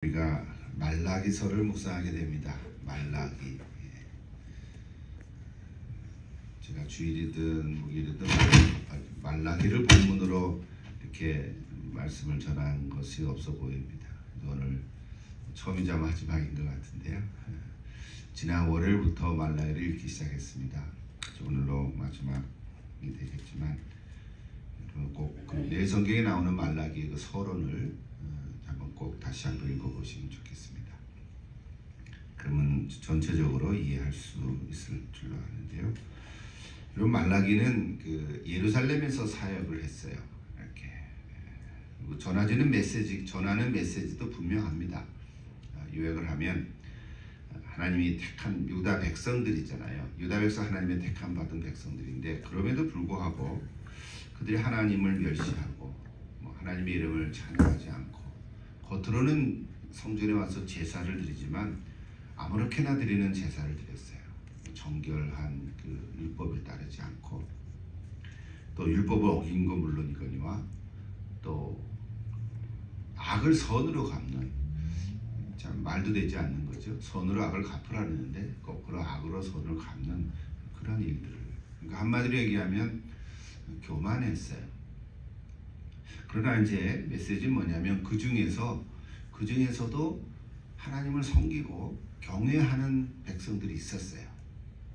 우리가 말라기서를 묵상하게 됩니다. 말라기. 제가 주일이든 목요일이든 말라기를 본문으로 이렇게 말씀을 전한 것이 없어 보입니다. 오늘 처음이자 마지막인 것 같은데요. 지난 월요일부터 말라기를 읽기 시작했습니다. 오늘로 마지막이 되겠지만 꼭 내 성경에 나오는 말라기의 그 서론을 한번 꼭 다시 한번 읽어보시면 좋겠습니다. 그러면 전체적으로 이해할 수 있을 줄로 아는데요. 이런 말라기는 그 예루살렘에서 사역을 했어요. 이렇게 전하는 메시지도 분명합니다. 요약을 하면 하나님이 택한 유다 백성들이잖아요. 유다 백성 하나님의 택함 받은 백성들인데 그럼에도 불구하고 그들이 하나님을 멸시하고 하나님의 이름을 찬양하지 않고 겉으로는 성전에 와서 제사를 드리지만 아무렇게나 드리는 제사를 드렸어요. 정결한 그 율법을 따르지 않고 또 율법을 어긴 거 물론이거니와 또 악을 선으로 갚는, 참 말도 되지 않는 거죠. 선으로 악을 갚으라는데 거꾸로 악으로 선을 갚는 그런 일들을, 그러니까 한마디로 얘기하면 교만했어요. 그러나 이제 메시지는 뭐냐면 그 중에서도 하나님을 섬기고 경외하는 백성들이 있었어요.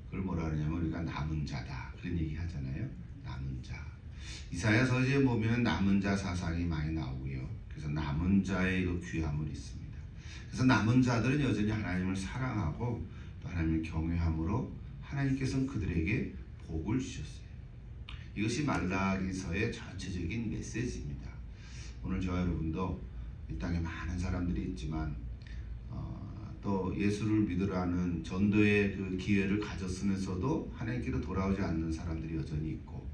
그걸 뭐라 그러냐면 우리가 남은 자다 그런 얘기 하잖아요. 남은 자. 이사야서에 보면 남은 자 사상이 많이 나오고요. 그래서 남은 자의 그 귀함을 있습니다. 그래서 남은 자들은 여전히 하나님을 사랑하고 또 하나님을 경외함으로 하나님께서는 그들에게 복을 주셨어요. 이것이 말라기서의 전체적인 메시지입니다. 오늘 저와 여러분도 이 땅에 많은 사람들이 있지만 또 예수를 믿으라는 전도의 그 기회를 가졌으면서도 하나님께로 돌아오지 않는 사람들이 여전히 있고,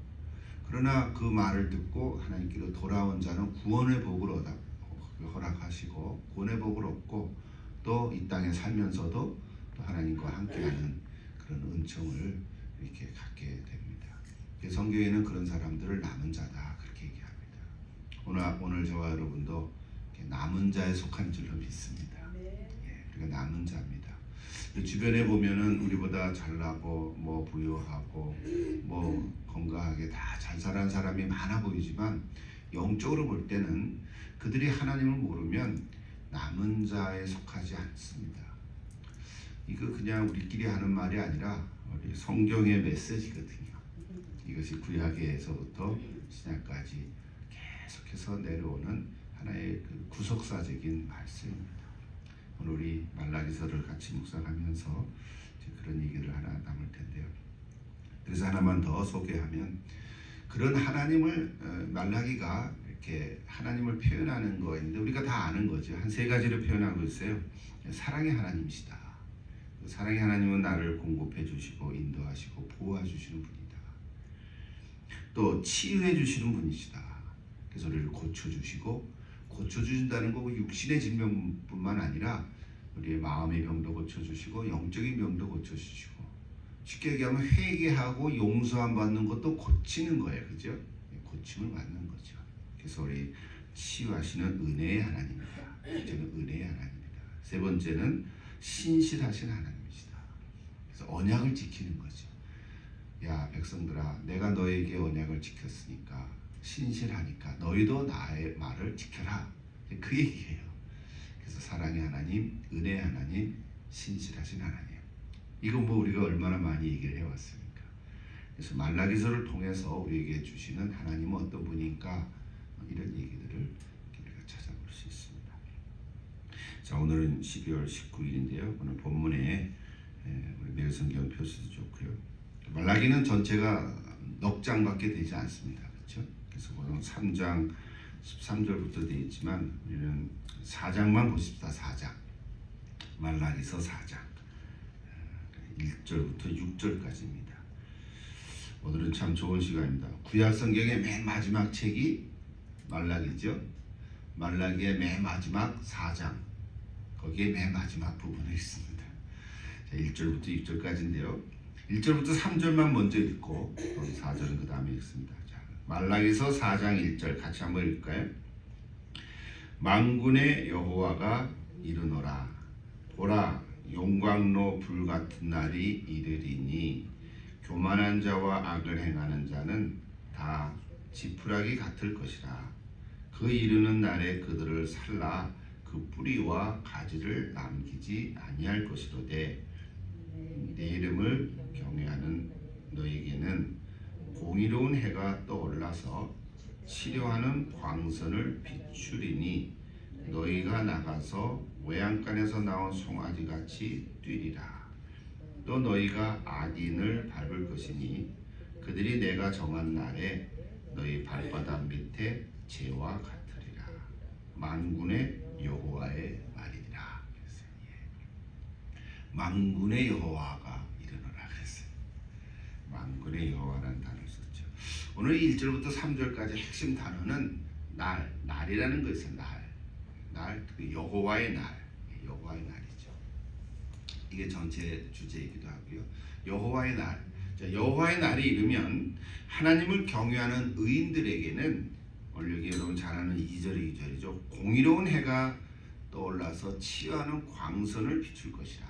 그러나 그 말을 듣고 하나님께로 돌아온 자는 구원의 복을 허락하시고 구원의 복을 얻고 또 이 땅에 살면서도 또 하나님과 함께하는 그런 은총을 이렇게 갖게 됩니다. 성경에는 그런 사람들을 남은 자다 그렇게 얘기합니다. 오늘 저와 여러분도 남은 자에 속한 줄로 믿습니다. 우리가 남은 자입니다. 주변에 보면은 우리보다 잘나고 부유하고 건강하게 다 잘 살아가는 사람이 많아 보이지만 영적으로 볼 때는 그들이 하나님을 모르면 남은 자에 속하지 않습니다. 이거 그냥 우리끼리 하는 말이 아니라 우리 성경의 메시지거든요. 이것이 구약에서부터 신약까지 계속해서 내려오는 하나의 그 구속사적인 말씀입니다. 오늘 우리 말라기서를 같이 묵상하면서 그런 얘기를 하나 나눌 텐데요. 그래서 하나만 더 소개하면, 그런 하나님을 말라기가 이렇게 하나님을 표현하는 거인데 우리가 다 아는 거죠. 한 세 가지로 표현하고 있어요. 사랑의 하나님이시다. 사랑의 하나님은 나를 공급해 주시고 인도하시고 보호해 주시는 분이다. 또 치유해 주시는 분이시다. 그래서 우리를 고쳐주시고, 고쳐주신다는 거 육신의 질병뿐만 아니라 우리의 마음의 병도 고쳐주시고 영적인 병도 고쳐주시고, 쉽게 얘기하면 회개하고 용서함 받는 것도 고치는 거예요. 그죠? 고침을 받는 거죠. 그래서 우리 치유하시는 은혜의 하나님입니다. 저는 은혜의 하나님입니다. 세 번째는 신실하신 하나님이시다. 그래서 언약을 지키는 거죠. 야 백성들아, 내가 너에게 언약을 지켰으니까 신실하니까 너희도 나의 말을 지켜라. 그 얘기예요. 그래서 사랑의 하나님, 은혜의 하나님, 신실하신 하나님. 이거 우리가 얼마나 많이 얘기를 해왔습니까? 그래서 말라기서를 통해서 우리에게 주시는 하나님은 어떤 분인가, 이런 얘기들을 우리가 찾아볼 수 있습니다. 자, 오늘은 12월 19일인데요. 오늘 본문에 우리 매일성경 표시도 좋고요. 말라기는 전체가 넉 장밖에 되지 않습니다. 그렇죠? 그래서 오늘 3장 13절부터 되어 있지만 우리는 4장만 보십시다. 4장. 말라기서 4장 1절부터 6절까지입니다. 오늘은 참 좋은 시간입니다. 구약 성경의 맨 마지막 책이 말라기죠. 말라기의 맨 마지막 4장, 거기에 맨 마지막 부분에 있습니다. 자, 1절부터 6절까지인데요. 1절부터 3절만 먼저 읽고 4절은 그 다음에 읽습니다. 자, 말라기서 4장 1절 같이 한번 읽을까요? 만군의 여호와가 이르노라. 보라, 용광로 불같은 날이 이르리니 교만한 자와 악을 행하는 자는 다 지푸라기 같을 것이라. 그 이르는 날에 그들을 살라 그 뿌리와 가지를 남기지 아니할 것이로되 내 이름을 경외하는 너에게는 공의로운 해가 떠올라서 치료하는 광선을 비추리니 너희가 나가서 외양간에서 나온 송아지같이 뛰리라. 또 너희가 악인을 밟을 것이니 그들이 내가 정한 날에 너희 발바닥 밑에 재와 같으리라. 만군의 여호와의 말이니라. 만군의 여호와가 이르노라 그랬어요. 만군의 여호와라는 단어를 썼죠. 오늘 1절부터 3절까지 핵심 단어는 날이라는 것이에요. 날, 여호와의 날, 여호와의 날이죠. 이게 전체 주제이기도 하고요. 여호와의 날, 여호와의 날이 이르면 하나님을 경외하는 의인들에게는 오늘 여기 여러분 잘 아는 2절이죠. 공의로운 해가 떠올라서 치유하는 광선을 비출 것이라.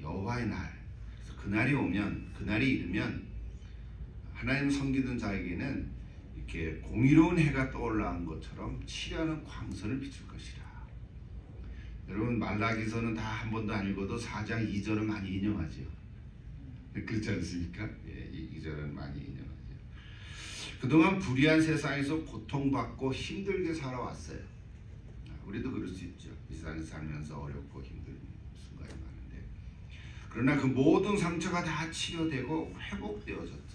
여호와의 날, 그래서 그날이 오면, 그날이 이르면 하나님 섬기던 자에게는 이렇게 공의로운 해가 떠올라온 것처럼 치료하는 광선을 비출 것이라. 여러분 말라기서는 다 한 번도 안 읽어도 4장 2절은 많이 인용하죠. 그렇지 않습니까? 예, 이 2절은 많이 인용하죠. 그동안 불의한 세상에서 고통받고 힘들게 살아왔어요. 우리도 그럴 수 있죠. 이 세상에 살면서 어렵고 힘든 순간이 많은데, 그러나 그 모든 상처가 다 치료되고 회복되어졌죠.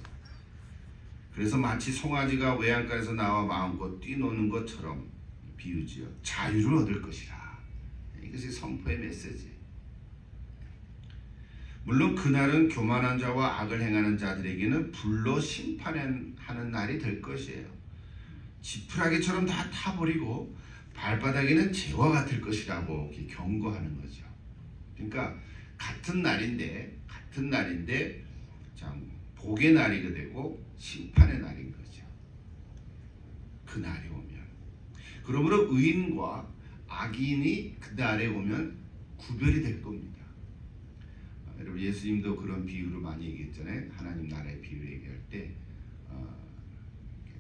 그래서 마치 송아지가 외양간에서 나와 마음껏 뛰노는 것처럼 비유지요. 자유를 얻을 것이라. 이것이 선포의 메시지. 물론 그날은 교만한 자와 악을 행하는 자들에게는 불로 심판하는 날이 될 것이에요. 지푸라기처럼 다 타버리고 발바닥에는 재와 같을 것이라고 이렇게 경고하는 거죠. 그러니까 같은 날인데 참 복의 날이 되고 심판의 날인 거죠. 그 날이 오면. 그러므로 의인과 악인이 그 날에 오면 구별이 될 겁니다. 여러분 예수님도 그런 비유를 많이 얘기했잖아요. 하나님 나라의 비유 얘기할 때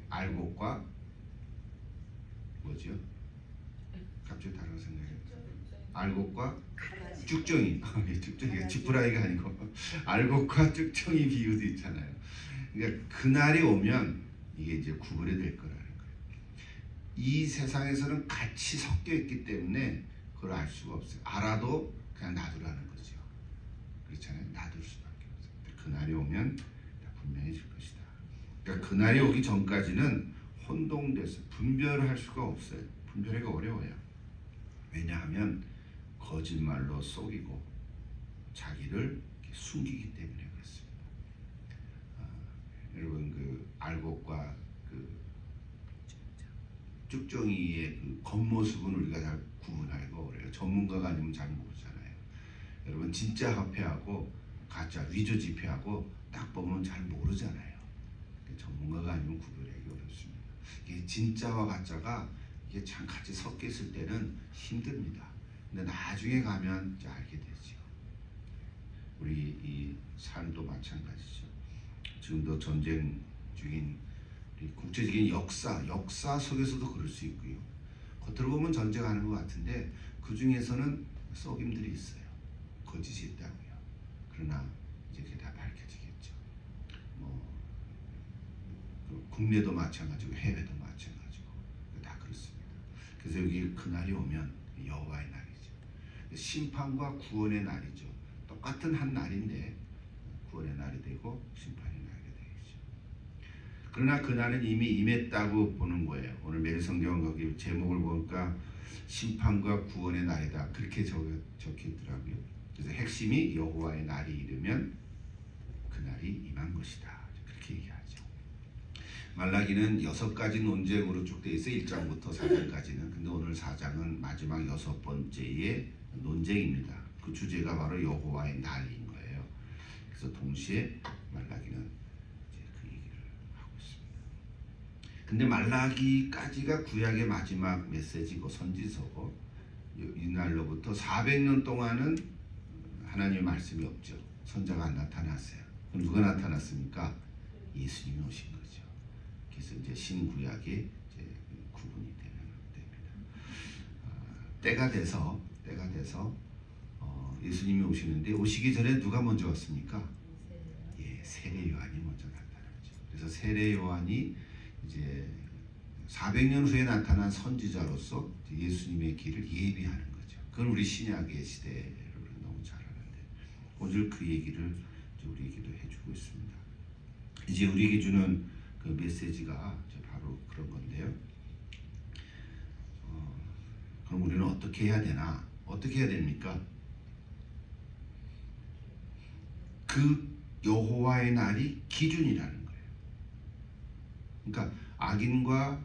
알곡과 뭐죠? 갑자기 다른 생각이 알곡과 쭉정이 쭉정이가 지푸라기가 아니고 알곡과 쭉정이 비유도 있잖아요. 그러니까 그날이 오면 이게 이제 구분이 될 거라는 거예요. 이 세상에서는 같이 섞여 있기 때문에 그걸 알 수가 없어요. 알아도 그냥 놔두라는 거죠. 그렇잖아요. 놔둘 수밖에 없어요. 그날이 오면 분명해질 것이다. 그러니까 그날이 오기 전까지는 혼동돼서 분별할 수가 없어요. 분별하기가 어려워요. 왜냐하면 거짓말로 속이고 자기를 숨기기 때문에 그렇습니다. 여러분 그 알곡과 그 쭉정이의 그 겉모습은 우리가 잘 구분하기가 어려워요. 전문가가 아니면 잘 모르잖아요. 여러분 진짜 화폐하고 가짜 위조 지폐하고 딱 보면 잘 모르잖아요. 전문가가 아니면 구별하기 어렵습니다. 이게 진짜와 가짜가 이게 참 같이 섞여 있을 때는 힘듭니다. 근데 나중에 가면 이제 알게 되죠. 우리 이 삶도 마찬가지죠. 지금도 전쟁 중인 국제적인 역사 속에서도 그럴 수 있고요. 겉으로 보면 전쟁하는 것 같은데 그 중에서는 썩임들이 있어요. 거짓이 있다고요. 그러나 이제 그게 다 밝혀지겠죠. 국내도 마찬가지고 해외도 마찬가지고 다 그렇습니다. 그래서 여기 그날이 오면 여호와의 날이죠. 심판과 구원의 날이죠. 똑같은 한 날인데 구원의 날이 되고 심판의 날이 되겠죠. 그러나 그날은 이미 임했다고 보는 거예요. 오늘 매일성경 거기 제목을 보니까 심판과 구원의 날이다 그렇게 적혀있더라고요. 그래서 핵심이 여호와의 날이 이르면 그날이 임한 것이다 그렇게 얘기하죠. 말라기는 6가지 논쟁으로 쭉 되어 있어요. 1장부터 4장까지는. 근데 오늘 4장은 마지막 6번째의 논쟁입니다. 그 주제가 바로 여호와의 날인 거예요. 그래서 동시에 말라기는 이제 그 얘기를 하고 있습니다. 근데 말라기까지가 구약의 마지막 메시지고 선지서고 때로부터 400년 동안은 하나님의 말씀이 없죠. 선자가 안 나타났어요. 그럼 누가 나타났습니까? 예수님이 오신 거죠. 그래서 이제 신구약이 이제 구분이 되는 때입니다. 때가 돼서 예수님이 오시는데 오시기 전에 누가 먼저 왔습니까? 예, 세례 요한이 먼저 나타났죠. 그래서 세례 요한이 이제 400년 후에 나타난 선지자로서 예수님의 길을 예비하는 거죠. 그건 우리 신약의 시대를 너무 잘 아는데 오늘 그 얘기를 우리에게도 해주고 있습니다. 이제 우리에게 주는 그 메시지가 바로 그런 건데요. 그럼 우리는 어떻게 해야 되나? 어떻게 해야 됩니까? 그 여호와의 날이 기준이라는 거예요. 그러니까 악인과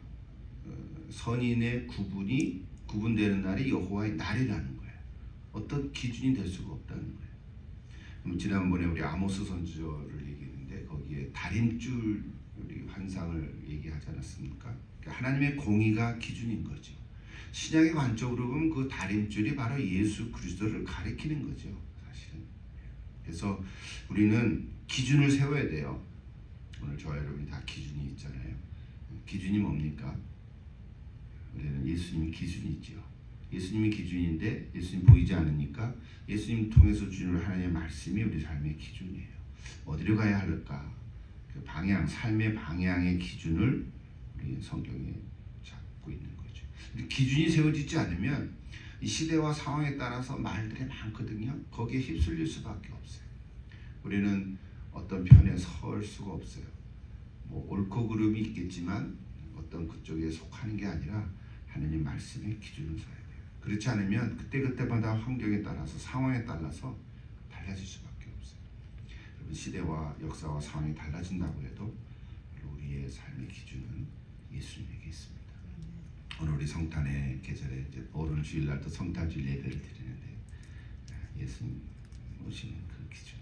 선인의 구분되는 날이 여호와의 날이라는 거예요. 어떤 기준이 될 수가 없다는 거예요. 그럼 지난번에 우리 아모스 선지자를 얘기했는데 거기에 다림줄 환상을 얘기하지 않았습니까? 그러니까 하나님의 공의가 기준인 거죠. 신약의 관점으로 보면 그 다림줄이 바로 예수 그리스도를 가리키는 거죠. 사실은. 그래서 우리는 기준을 세워야 돼요. 오늘 저와 여러분이 다 기준이 있잖아요. 기준이 뭡니까? 우리는 예수님이 기준이죠. 예수님이 기준인데 예수님 보이지 않으니까 예수님 통해서 주는 하나님의 말씀이 우리 삶의 기준이에요. 어디로 가야 할까? 그 방향, 삶의 방향의 기준을 우리 성경에 잡고 있는 거죠. 기준이 세워지지 않으면 이 시대와 상황에 따라서 말들이 많거든요. 거기에 휩쓸릴 수밖에 없어요. 우리는 어떤 편에 설 수가 없어요. 뭐 옳고 그름이 있겠지만 어떤 그쪽에 속하는 게 아니라 하나님 말씀의 기준을 서야 돼요. 그렇지 않으면 그때그때마다 환경에 따라서 상황에 따라서 달라질 수밖에 없어요. 여러분 시대와 역사와 상황이 달라진다고 해도 우리의 삶의 기준은 예수님에게 있습니다. 오늘 우리 성탄의 계절에 이제 오늘 주일날도 성탄주일 예배를 드리는데 예수님 오시는 그 기준,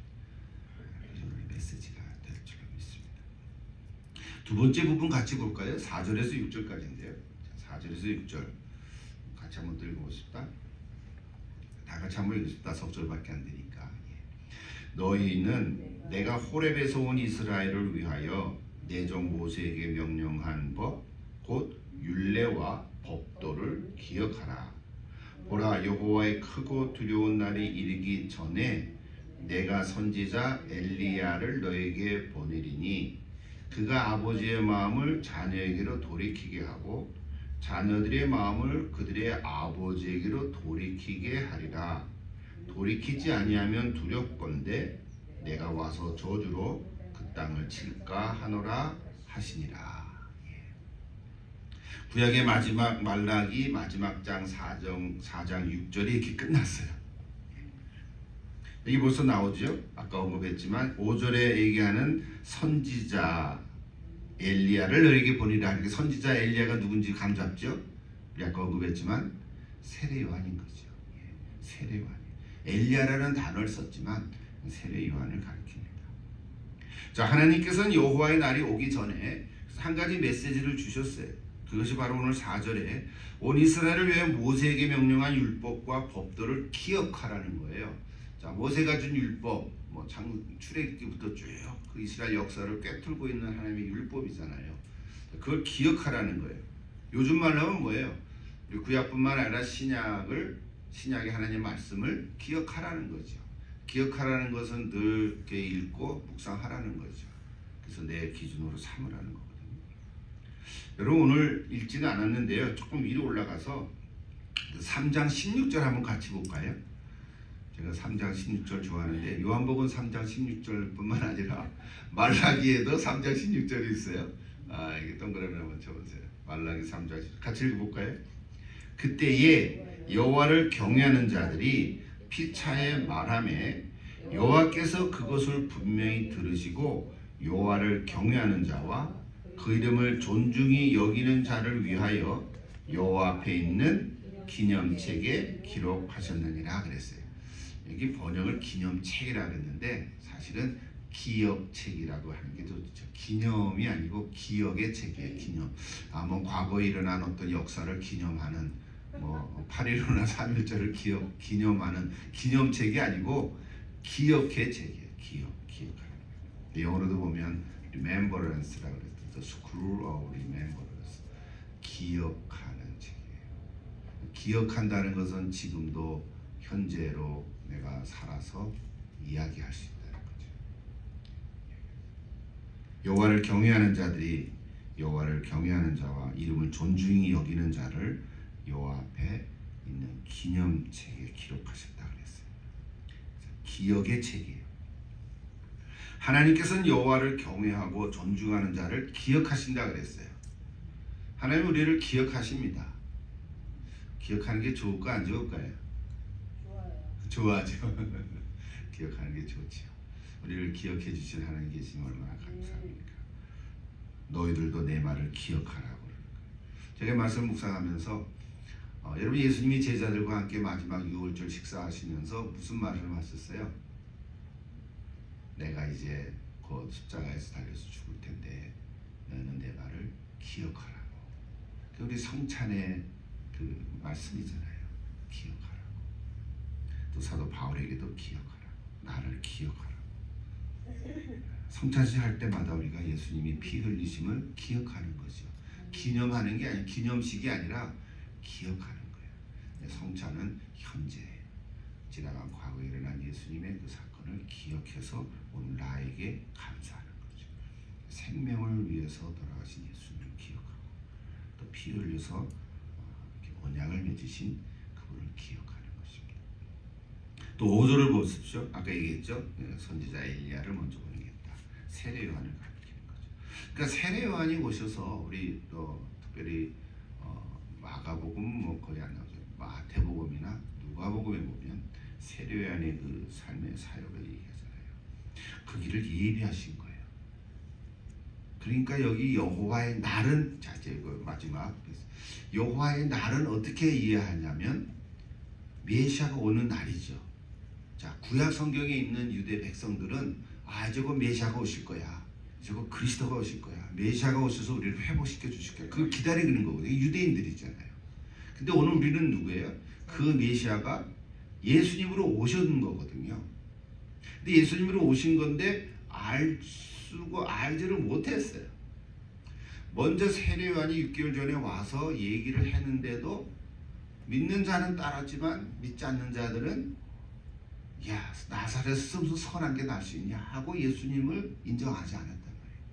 그래서 우리 메시지가 될 줄로 믿습니다. 두 번째 부분 같이 볼까요? 4절에서 6절까지인데요. 4절에서 6절 같이 한번 읽어보고 싶다. 다 같이 한번 읽고 싶다. 석절밖에 안 되니까. 너희는 내가 호렙에서 온 이스라엘을 위하여 내 종 모세에게 명령한 법 곧 율례와 법도를 기억하라. 보라, 여호와의 크고 두려운 날이 이르기 전에 내가 선지자 엘리야를 너에게 보내리니 그가 아버지의 마음을 자녀에게로 돌이키게 하고 자녀들의 마음을 그들의 아버지에게로 돌이키게 하리라. 돌이키지 아니하면 두렵건대 내가 와서 저주로 그 땅을 칠까 하노라 하시니라. 구약의 마지막 말라기 마지막 장 4장 6절이 이렇게 끝났어요. 여기 벌써 나오죠. 아까 언급했지만 5절에 얘기하는 선지자 엘리야를 너에게 보내리라. 이렇게 선지자 엘리야가 누군지 감 잡죠. 우리 아까 언급했지만 세례 요한인 거죠. 세례 요한. 엘리야라는 단어를 썼지만 세례 요한을 가리킵니다. 자, 하나님께서는 여호와의 날이 오기 전에 한 가지 메시지를 주셨어요. 그것이 바로 오늘 4절에 온 이스라엘을 위해 모세에게 명령한 율법과 법도를 기억하라는 거예요. 자, 모세가 준 율법, 출애굽기부터 쭉 그 이스라엘 역사를 꿰뚫고 있는 하나님의 율법이잖아요. 그걸 기억하라는 거예요. 요즘 말로 하면 뭐예요? 우리 구약뿐만 아니라 신약의 하나님의 말씀을 기억하라는 거죠. 기억하라는 것은 늘 이렇게 읽고 묵상하라는 거죠. 그래서 내 기준으로 삼으라는 거거든요. 여러분 오늘 읽지는 않았는데요. 조금 위로 올라가서 3장 16절 한번 같이 볼까요? 제가 3장 16절 좋아하는데 요한복음 3장 16절뿐만 아니라 말라기에도 3장 16절이 있어요. 이게 동그라미 한번 쳐보세요. 말라기 3장 16절 같이 읽어볼까요? 그때에 여호와를 경외하는 자들이 피차에 말하매 여호와께서 그것을 분명히 들으시고 여호와를 경외하는 자와 그 이름을 존중히 여기는 자를 위하여 여호와 앞에 있는 기념책에 기록하셨느니라 그랬어요. 여기 번역을 기념책이라고 했는데 사실은 기억책이라고 하는 게 좋죠. 기념이 아니고 기억의 책이에요. 기념. 과거에 일어난 어떤 역사를 기념하는 뭐 8.15나 3.1절을 기념하는 기념책이 아니고 기억의 책이에요. 기억하는. 영어로도 보면 remembrance라고 그랬죠. The Scroll of Remembrance. 기억하는 책이에요. 기억한다는 것은 지금도 현재로 내가 살아서 이야기할 수 있다는 거죠. 여호와를 경외하는 자들이 여호와를 경외하는 자와 이름을 존중히 여기는 자를 여호와 앞에 있는 기념책에 기록하셨다 그랬어요. 기억의 책이에요. 하나님께서는 여호와를 경외하고 존중하는 자를 기억하신다 그랬어요. 하나님 우리를 기억하십니다. 기억하는 게 좋을까 안 좋을까요? 좋아하죠. 기억하는 게 좋죠. 우리를 기억해 주신 하나님 계시면 얼마나 감사합니까? 너희들도 내 말을 기억하라고. 제가 말씀 묵상하면서 여러분 예수님이 제자들과 함께 마지막 유월절 식사하시면서 무슨 말을 하셨어요? 내가 이제 곧 십자가에서 달려서 죽을 텐데 너는 내 말을 기억하라고. 우리 성찬의 그 말씀이잖아요. 기억하라고. 또 사도 바울에게도 기억하라고. 나를 기억하라고. 성찬식 할 때마다 우리가 예수님이 피 흘리심을 기억하는 거죠. 기념하는 게 아니, 기념식이 아니라 기억하는 거예요. 성찬은 현재 지나간 과거에 일어난 예수님의 그 사건을 기억해서 오늘 나에게 감사하는 거죠. 생명을 위해서 돌아가신 예수님을 기억하고 또 피 흘려서 언약을 맺으신 그분을 기억하는 것입니다. 또 5절을 보십시오. 아까 얘기했죠. 선지자 엘리야를 먼저 보내겠다. 세례 요한을 가리키는 거죠. 그러니까 세례 요한이 오셔서 우리 또 특별히 마가복음 뭐 거의 안 나오죠. 마태복음이나 누가복음에 보면 세례 요한의 그 삶의 사역을 얘기하잖아요. 그 길을 예비하신 거예요. 그러니까 여기 여호와의 날은 자 이제 마지막 여호와의 날은 어떻게 이해하냐면 메시아가 오는 날이죠. 자 구약 성경에 있는 유대 백성들은 저거 메시아가 오실 거야. 저거 그리스도가 오실 거야. 메시아가 오셔서 우리를 회복시켜 주실 거야. 그걸 기다리는 거거든요. 유대인들이잖아요. 근데 오늘 우리는 누구예요? 그 메시아가 예수님으로 오신 거거든요. 근데 예수님으로 오신 건데 알지를 못했어요. 먼저 세례 요한이 6개월 전에 와서 얘기를 했는데도 믿는 자는 따랐지만 믿지 않는 자들은 야 나사렛에서 무슨 선한 게 날 수 있냐 하고 예수님을 인정하지 않았단 말이에요.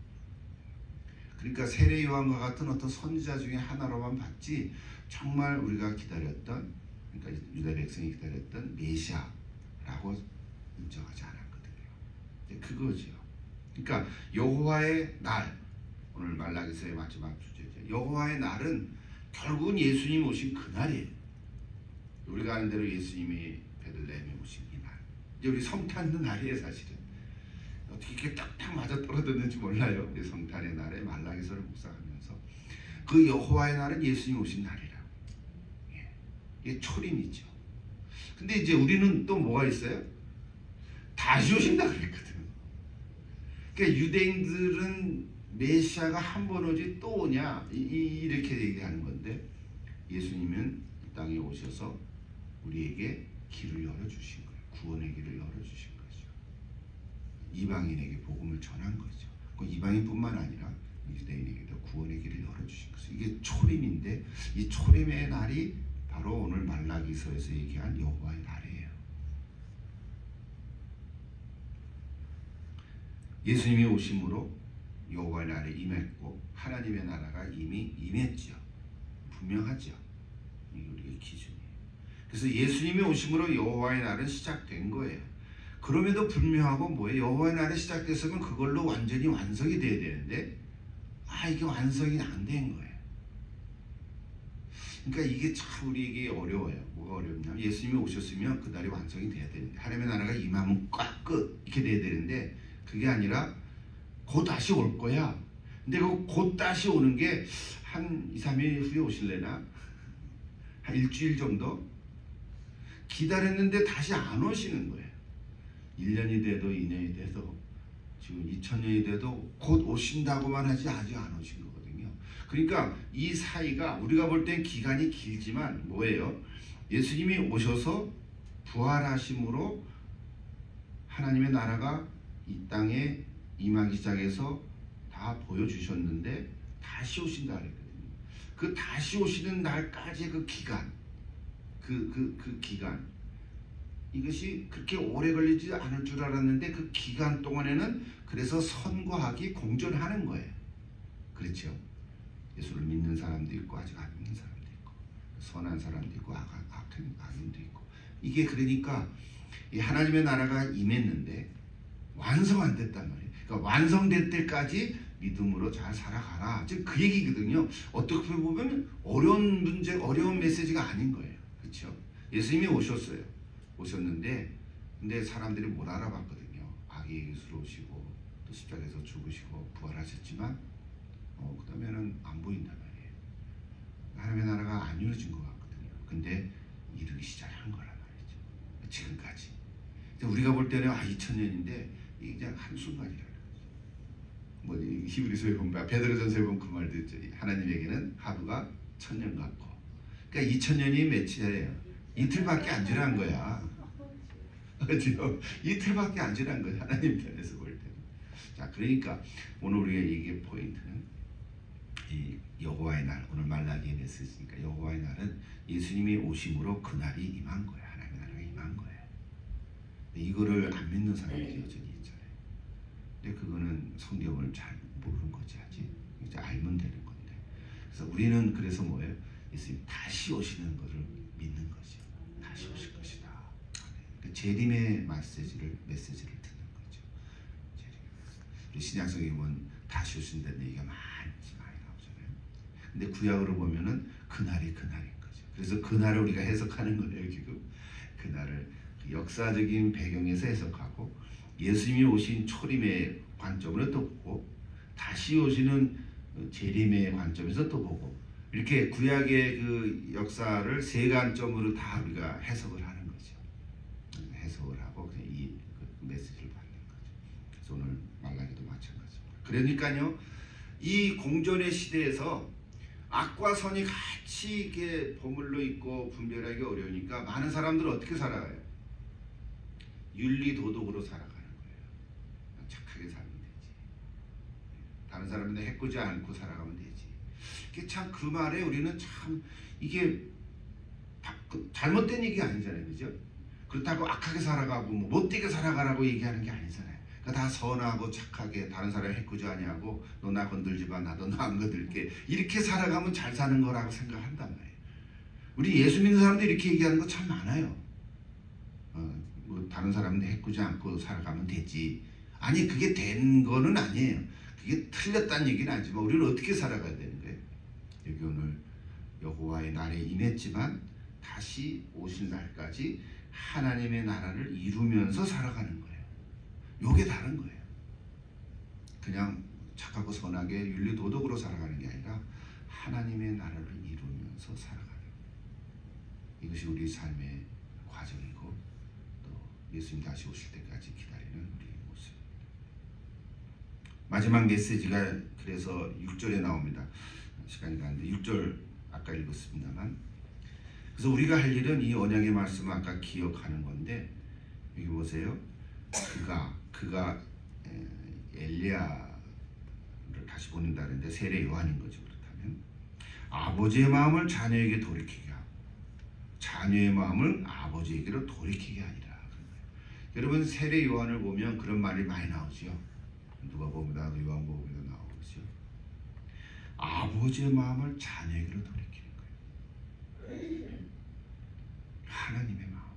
그러니까 세례 요한과 같은 어떤 선지자 중에 하나로만 봤지 정말 우리가 기다렸던 그러니까 유다 백성이 기다렸던 메시아라고 인정하지 않았거든요. 그거죠. 그러니까 여호와의 날 오늘 말라기서의 마지막 주제죠. 여호와의 날은 결국은 예수님 오신 그날이에요. 우리가 아는 대로 예수님이 베들레헴에 오신 이 날. 이제 우리 성탄의 날이에요 사실은. 어떻게 이렇게 딱딱 맞아 떨어졌는지 몰라요. 우리 성탄의 날에 말라기서를 묵상하면서 그 여호와의 날은 예수님 오신 날이라고. 이게 초림이죠. 근데 이제 우리는 또 뭐가 있어요? 다시 오신다 그랬거든. 그러니까 유대인들은 메시아가 한 번 오지 또 오냐 이렇게 얘기하는 건데 예수님은 이 땅에 오셔서 우리에게 길을 열어주신 거예요. 구원의 길을 열어주신 거죠. 이방인에게 복음을 전한 거죠. 그 이방인뿐만 아니라 유대인에게도 구원의 길을 열어주신 거죠. 이게 초림인데 이 초림의 날이 바로 오늘 말라기서에서 얘기한 여호와의 날이에요. 예수님이 오심으로 여호와의 날에 임했고 하나님의 나라가 이미 임했죠. 분명하죠. 이게 우리의 기준이에요. 그래서 예수님이 오심으로 여호와의 날은 시작된 거예요. 그럼에도 불명하고 뭐예요? 여호와의 날이 시작됐으면 그걸로 완전히 완성이 돼야 되는데 이게 완성이 안 된 거예요. 그러니까 이게 참 우리에게 어려워요. 뭐가 어렵냐면 예수님이 오셨으면 그날이 완성이 돼야 되는데 하나님의 나라가 임하면 꽉 끝 이렇게 돼야 되는데 그게 아니라 곧 다시 올 거야. 근데 그 곧 다시 오는 게 한 2, 3일 후에 오실래나? 한 일주일 정도? 기다렸는데 다시 안 오시는 거예요. 1년이 돼도 2년이 돼도 지금 2000년이 돼도 곧 오신다고만 하지 아직 안 오신 거거든요. 그러니까 이 사이가 우리가 볼 땐 기간이 길지만 뭐예요? 예수님이 오셔서 부활하심으로 하나님의 나라가 이 땅에 임하기 시작해서 다 보여주셨는데 다시 오신다 그랬거든요. 그 다시 오시는 날까지의 그 기간, 그 기간, 이것이 그렇게 오래 걸리지 않을 줄 알았는데 그 기간 동안에는 그래서 선과학이 공존하는 거예요. 그렇죠? 예수를 믿는 사람도 있고 아직 안 믿는 사람도 있고 선한 사람도 있고 악인도 있고, 이게 그러니까 이 하나님의 나라가 임했는데 완성 안 됐단 말이에요. 그러니까 완성될 때까지 믿음으로 잘 살아가라. 즉 그 얘기거든요. 어떻게 보면 어려운 문제, 어려운 메시지가 아닌 거예요. 그렇죠? 예수님이 오셨는데 근데 사람들이 못 알아봤거든요. 악의 예수로 오시고 또 십자가에서 죽으시고 부활하셨지만 그 다음에는 안 보인단 말이에요. 하나님의 나라가 안 이루어진 것 같거든요. 근데 이루기 시작한 거란 말이죠. 지금까지. 우리가 볼 때는 2000년인데 이게 그냥 한순간이라는 거죠. 뭐 히브리서에 보면 베드로전서에 보면 그 말도 있죠. 하나님에게는 하루가 1000년 같고. 그러니까 2000년이 며칠이에요? 이틀밖에 안 지난 거야. 그렇죠? 이틀밖에 안 지난 거야. 하나님 편에서 볼 때는. 자, 그러니까 오늘 우리가 얘기할 포인트는 이 여호와의 날, 오늘 말라기에 냈으니까 여호와의 날은 예수님이 오심으로 그날이 임한 거야. 하나님의 나라가 임한 거예요. 이거를 안 믿는 사람들이 여전히 있잖아요. 근데 그거는 성경을 잘 모르는 거지. 아직 이제 알면 되는 건데. 그래서 우리는 그래서 뭐예요? 예수님 다시 오시는 것을 믿는 거죠. 다시 오실 것이다. 그러니까 재림의 메시지를 듣는 거죠. 우리 신약성에 보면 다시 오신다는 얘기가 많이 나오잖아요. 근데 구약으로 보면은 그날이 그날인 거죠. 그래서 그날을 우리가 해석하는 거예요. 지금 그날을 역사적인 배경에서 해석하고 예수님이 오신 초림의 관점으로 또 보고 다시 오시는 재림의 관점에서 또 보고, 이렇게 구약의 그 역사를 세 관점으로 다 우리가 해석을 하는 거죠. 해석을 하고 이 메시지를 받는 거죠. 그래서 오늘 말라기도 마찬가지입니다. 그러니까요, 이 공존의 시대에서 악과 선이 같이 이렇게 버물러 있고 분별하기 어려우니까 많은 사람들은 어떻게 살아가요? 윤리도덕으로 살아가는 거예요. 착하게 살면 되지. 다른 사람한테 해코지 않고 살아가면 되지. 이게 참 그 말에 우리는 참 이게 잘못된 얘기 아니잖아요. 그죠? 그렇다고 악하게 살아가고 뭐 못되게 살아가라고 얘기하는 게 아니잖아요. 그러니까 다 선하고 착하게 다른 사람 해코지 아니하고 너 나 건들지 마, 나도 너 안 건들게, 이렇게 살아가면 잘 사는 거라고 생각한단 말이에요. 우리 예수 믿는 사람들이 이렇게 얘기하는 거 참 많아요. 뭐 다른 사람한테 해코지 않고 살아가면 되지. 아니, 그게 된 거는 아니에요. 그게 틀렸다는 얘기는 아니지만 우리는 어떻게 살아가야 되는 거예요? 여기 오늘 여호와의 날에 임했지만 다시 오신 날까지 하나님의 나라를 이루면서 살아가는 거예요. 요게 다른 거예요. 그냥 착하고 선하게 윤리도덕으로 살아가는 게 아니라 하나님의 나라를 이루면서 살아가는 거예요. 이것이 우리 삶의 과정이고 또 예수님 다시 오실 때까지 기다리는 우리의 모습입니다. 마지막 메시지가 그래서 6절에 나옵니다. 시간이 가는데 6절 아까 읽었습니다만, 그래서 우리가 할 일은 이 언약의 말씀을 아까 기억하는 건데, 여기 보세요. 그가 엘리야를 다시 보낸다는데 세례 요한인 거죠. 그렇다면 아버지의 마음을 자녀에게 돌이키게 하고 자녀의 마음을 아버지에게로 돌이키게 하니라. 여러분, 세례 요한을 보면 그런 말이 많이 나오죠. 누가복음이나 요한복음에도 나오죠. 아버지의 마음을 자녀에게로 돌이키는 거예요. 하나님의 마음,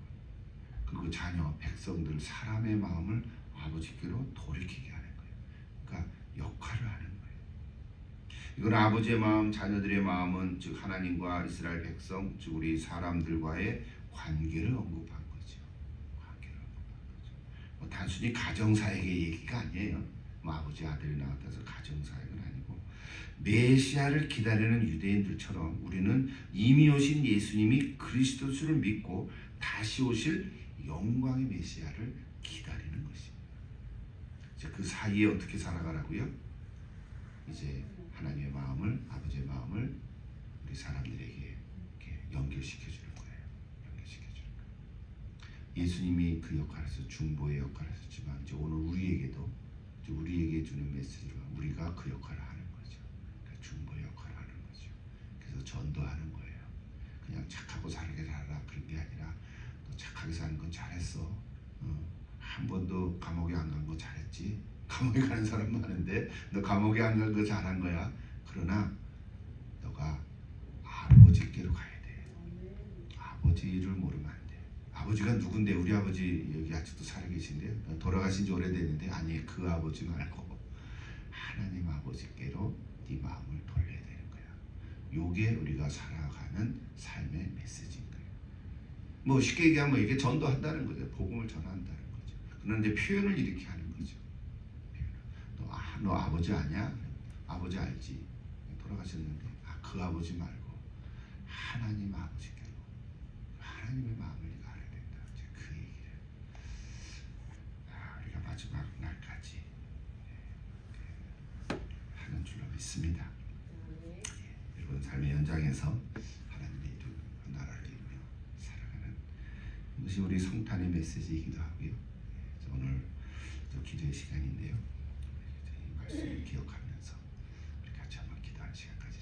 그리고 자녀, 백성들, 사람의 마음을 아버지께로 돌이키게 하는 거예요. 그러니까 역할을 하는 거예요. 이건 아버지의 마음, 자녀들의 마음은 즉 하나님과 이스라엘 백성, 즉 우리 사람들과의 관계를 언급한 거죠. 관계를 언급한 거죠. 뭐 단순히 가정사역의 얘기가 아니에요. 뭐 아버지 아들이 나왔다서 가정사역은 아니고, 메시아를 기다리는 유대인들처럼 우리는 이미 오신 예수님이 그리스도를 믿고 다시 오실 영광의 메시아를 기다리는 것입니다. 이제 그 사이에 어떻게 살아가라고요? 이제 하나님의 마음을, 아버지의 마음을 우리 사람들에게 이렇게 연결시켜 주는 거예요. 연결시켜 주는 거예요. 예수님이 그 역할에서 중보의 역할을 했지만 이제 오늘 우리에게도 이제 우리에게 주는 메시지로 우리가 그 역할을 하는 거죠. 그 중보의 역할을 하는 거죠. 그래서 전도하는 거예요. 그냥 착하고 살게 살아라 그런 게 아니라 너 착하게 사는 건 잘했어. 한 번도 감옥에 안 간 거 잘했지. 감옥에 가는 사람 많은데 너 감옥에 안 간 거 잘한 거야. 그러나 너가 아버지께로 가야 돼. 아버지를 모르면 안 돼. 아버지가 누군데? 우리 아버지 여기 아직도 살아계신데 돌아가신 지 오래됐는데 아니 그 아버지 말고 하나님 아버지께로 네 마음을 돌려야 되는 거야. 요게 우리가 살아가는 삶의 메시지인 거예요. 뭐 쉽게 얘기하면 이게 전도한다는 거죠. 복음을 전한다는 거죠. 그런데 표현을 이렇게 하는 거죠. 너 아버지 아냐? 아버지 알지. 돌아가셨는데 그 아버지 말고 하나님 아버지께로 하나님의 마음을 네가 알아야 된다. 그 얘기를 우리가 마지막 날까지 하는 줄로 믿습니다. 여러분 삶의 현장에서 하나님의 이름 나라를 이루며 살아가는 이것이 우리 성탄의 메시지이기도 하고요. 오늘 또 기도의 시간인데요. 이 말씀을 기억하면서 우리 같이 한번 기도하는 시간까지